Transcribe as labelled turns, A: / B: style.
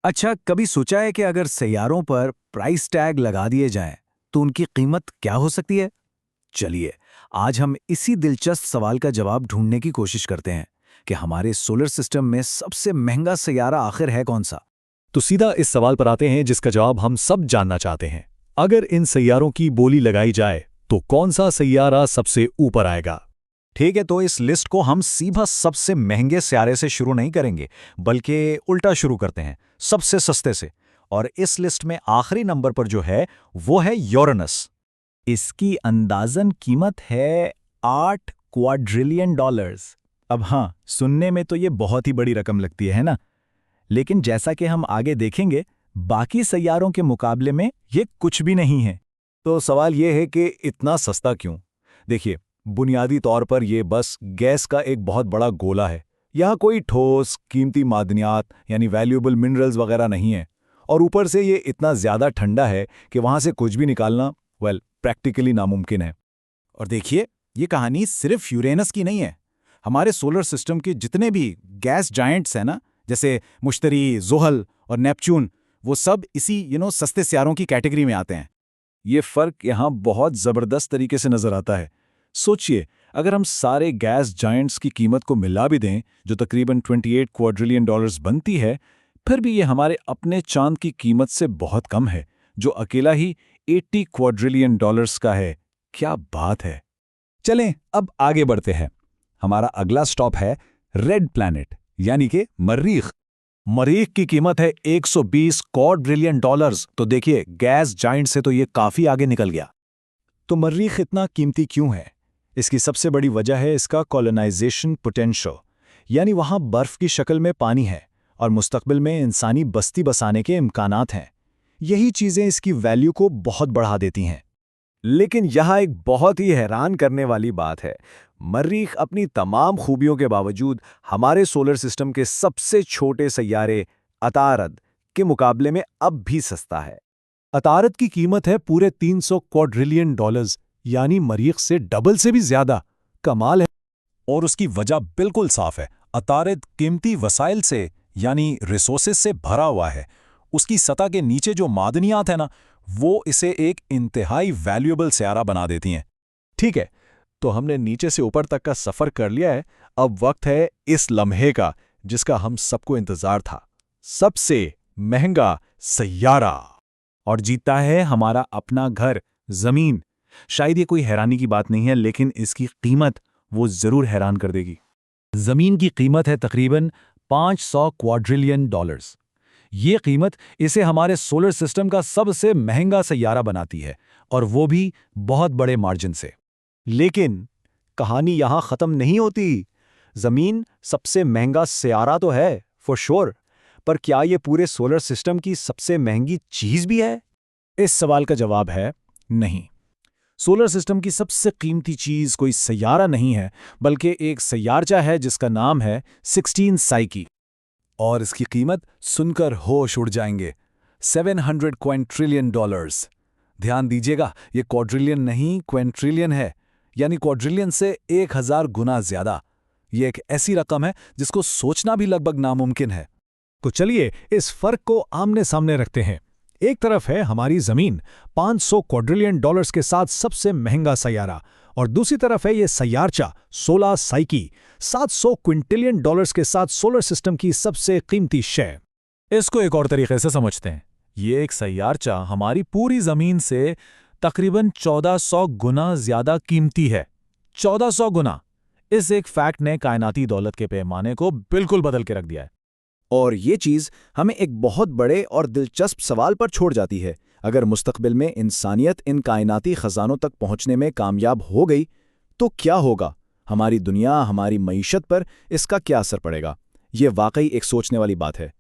A: अच्छा, कभी सोचा है कि अगर सैयारों पर प्राइस टैग लगा दिए जाएं, तो उनकी कीमत क्या हो सकती है? चलिए, आज हम इसी दिलचस्प सवाल का जवाब ढूंढने की कोशिश करते हैं कि हमारे सोलर सिस्टम में सबसे महंगा सैयारा आखिर है कौन सा?
B: तो सीधा इस सवाल पर आते हैं जिसका जवाब हम सब जानना चाहते हैं। अगर इन सैयारों की बोली लगाई जाए तो कौन सा सैयारा सबसे ऊपर आएगा?
C: ठीक है, तो इस लिस्ट को हम सीधा सबसे महंगे सियारे से शुरू नहीं करेंगे, बल्कि उल्टा शुरू करते हैं, सबसे सस्ते से। और इस लिस्ट में आखिरी नंबर पर जो है वो है यूरेनस। इसकी अंदाजन कीमत है $8 क्वाड्रिलियन। अब हाँ, सुनने में तो ये बहुत ही बड़ी रकम लगती है ना? लेकिन जैसा कि हम आगे देखेंगे, बाकी सैयारों के मुकाबले में ये कुछ भी नहीं है। तो सवाल ये है कि इतना सस्ता क्यों? देखिए, बुनियादी तौर पर यह बस गैस का एक बहुत बड़ा गोला है। यहाँ कोई ठोस कीमती मादनियात यानी वैल्यूएबल मिनरल्स वगैरह नहीं है। और ऊपर से ये इतना ज़्यादा ठंडा है कि वहाँ से कुछ भी निकालना प्रैक्टिकली नामुमकिन है। और देखिए, ये कहानी सिर्फ यूरेनस की नहीं है। हमारे सोलर सिस्टम के जितने भी गैस जायंट्स हैं ना, जैसे मुश्तरी, ज़ुहल और नेपच्यून, वो सब इसी सस्ते सियारों की कैटेगरी में आते हैं। ये फ़र्क यहाँ बहुत ज़बरदस्त तरीके से नज़र आता है। सोचिए, अगर हम सारे गैस जायंट्स की कीमत को मिला भी दें, जो तकरीबन $28 क्वाड्रिलियन बनती है, फिर भी ये हमारे अपने चांद की कीमत से बहुत कम है, जो अकेला ही $80 क्वाड्रिलियन का है। क्या बात है! चलें, अब आगे बढ़ते हैं। हमारा अगला स्टॉप है रेड प्लैनेट, यानी कि मरीख। मरीख की कीमत है $120 क्वाड्रिलियन। तो देखिए, गैस जायंट से तो ये काफ़ी आगे निकल गया। तो मरीख इतना कीमती क्यों है? इसकी सबसे बड़ी वजह है इसका कॉलोनाइजेशन पोटेंशियल, यानी वहाँ बर्फ की शक्ल में पानी है और मुस्तकबिल में इंसानी बस्ती बसाने के इम्कानात हैं। यही चीज़ें इसकी वैल्यू को बहुत बढ़ा देती हैं। लेकिन यहाँ एक बहुत ही हैरान करने वाली बात है। मरीख अपनी तमाम खूबियों के बावजूद हमारे सोलर सिस्टम के सबसे छोटे सैयारे अतारद के मुकाबले में अब भी सस्ता है।
B: अतारद की कीमत है पूरे $300 क्वाड्रिलियन, यानी मरीख से डबल से भी ज्यादा। कमाल है। और उसकी वजह बिल्कुल साफ है। अतारद कीमती वसाइल से यानी रिसोर्सेस से भरा हुआ है। उसकी सतह के नीचे जो मादनियात है ना, वो इसे एक इंतहाई वैल्यूएबल सियारा बना देती हैं। ठीक है, तो हमने नीचे से ऊपर तक का सफर कर लिया है। अब वक्त है इस लम्हे का जिसका हम सबको इंतजार था। सबसे महंगा सैयारा।
C: और जीतता है हमारा अपना घर, जमीन। शायद ये कोई हैरानी की बात नहीं है, लेकिन इसकी कीमत वो जरूर हैरान कर देगी।
A: जमीन की कीमत है तकरीबन $500 क्वाड्रिलियन। ये कीमत इसे हमारे सोलर सिस्टम का सबसे महंगा सैयारा बनाती है, और वो भी बहुत बड़े मार्जिन से।
C: लेकिन कहानी यहाँ ख़त्म नहीं होती। ज़मीन सबसे महंगा सैयारा तो है, फॉर श्योर, पर क्या ये पूरे सोलर सिस्टम की सबसे महंगी चीज़ भी है? इस सवाल का जवाब है नहीं। सोलर सिस्टम की सबसे कीमती चीज़ कोई सैयारा नहीं है, बल्कि एक सैयारचा है जिसका नाम है 16 साइकी।
B: और इसकी कीमत सुनकर होश उड़ जाएंगे। $700 क्विंट्रिलियन। ध्यान दीजिएगा, ये क्वाड्रिलियन नहीं, क्विंट्रिलियन है, यानी क्वाड्रिलियन से 1000 गुना ज्यादा। ये एक ऐसी रकम है जिसको सोचना भी लगभग नामुमकिन है। तो चलिए इस फर्क को आमने सामने रखते हैं। एक तरफ है हमारी जमीन, $500 क्वाड्रिलियन के साथ सबसे महंगा सैयारा, और दूसरी तरफ है ये सैयारचा 16 साइकी, $700 क्विंटिलियन के साथ सोलर सिस्टम की सबसे कीमती शय।
C: इसको एक और तरीके से समझते हैं। ये एक सैयारचा हमारी पूरी जमीन से तकरीबन 1400 गुना ज्यादा कीमती है। 1400 गुना। इस एक फैक्ट ने कायनाती दौलत के पैमाने को बिल्कुल बदल के रख दिया है।
D: और ये चीज़ हमें एक बहुत बड़े और दिलचस्प सवाल पर छोड़ जाती है। अगर मुस्तकबिल में इंसानियत इन कायनाती खजानों तक पहुंचने में कामयाब हो गई, तो क्या होगा? हमारी दुनिया, हमारी मईशत पर इसका क्या असर पड़ेगा? ये वाकई एक सोचने वाली बात है।